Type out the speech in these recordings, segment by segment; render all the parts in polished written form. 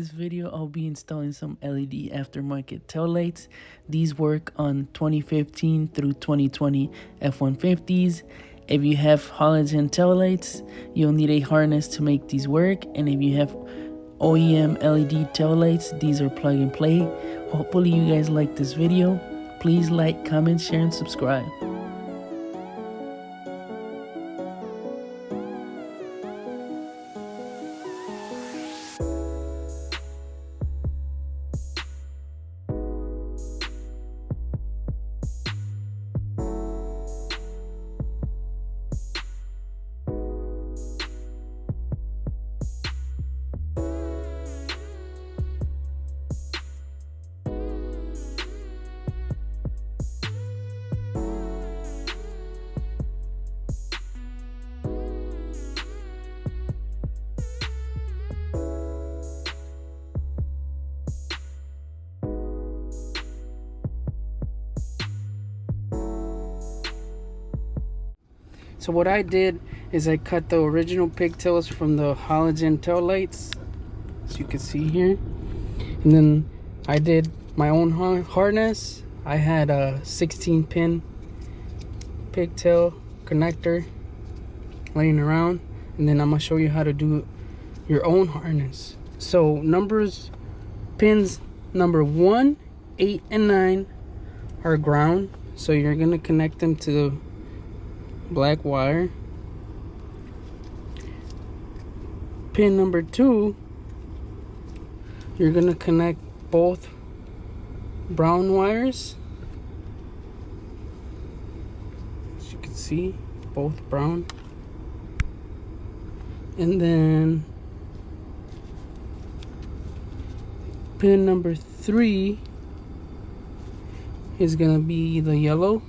this video, I'll be installing some LED aftermarket taillights. These work on 2015 through 2020 F150s. If you have halogen taillights, you'll need a harness to make these work. And if you have OEM LED taillights, these are plug and play. Hopefully you guys like this video. Please like, comment, share, and subscribe. So what I did is I cut the original pigtails from the halogen tail lights, as you can see here, and then I did my own harness. I had a 16-pin pigtail connector laying around, and then I'm gonna show you how to do your own harness. So pins number 1, 8, and 9 are ground, so you're gonna connect them to the black wire. Pin number 2, you're gonna connect both brown wires. As you can see, both brown. And then pin number 3 is gonna be the yellow.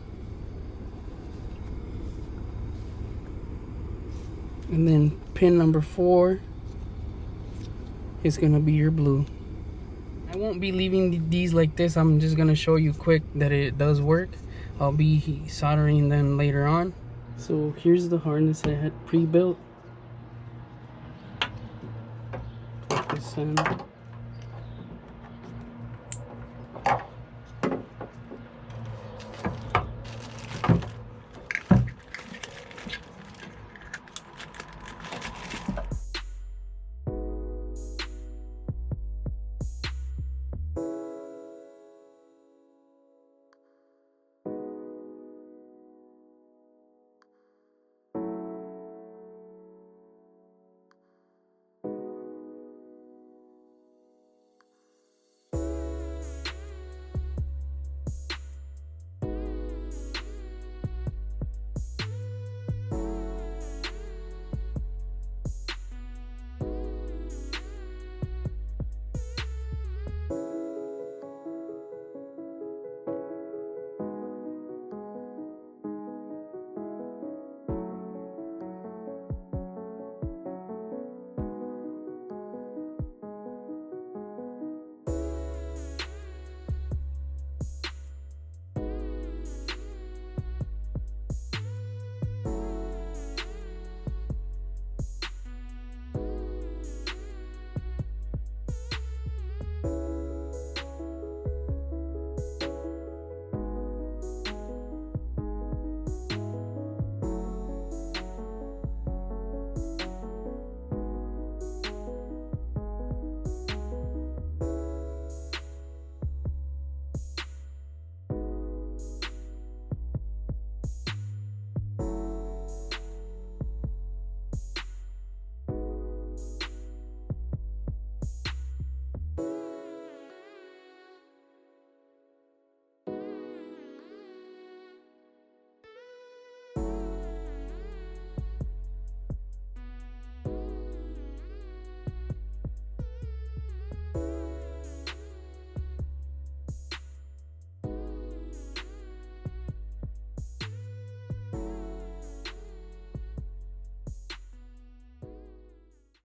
And then pin number 4 is gonna be your blue. I won't be leaving these like this. I'm just gonna show you quick that it does work. I'll be soldering them later on. So here's the harness I had pre-built. Plug this in.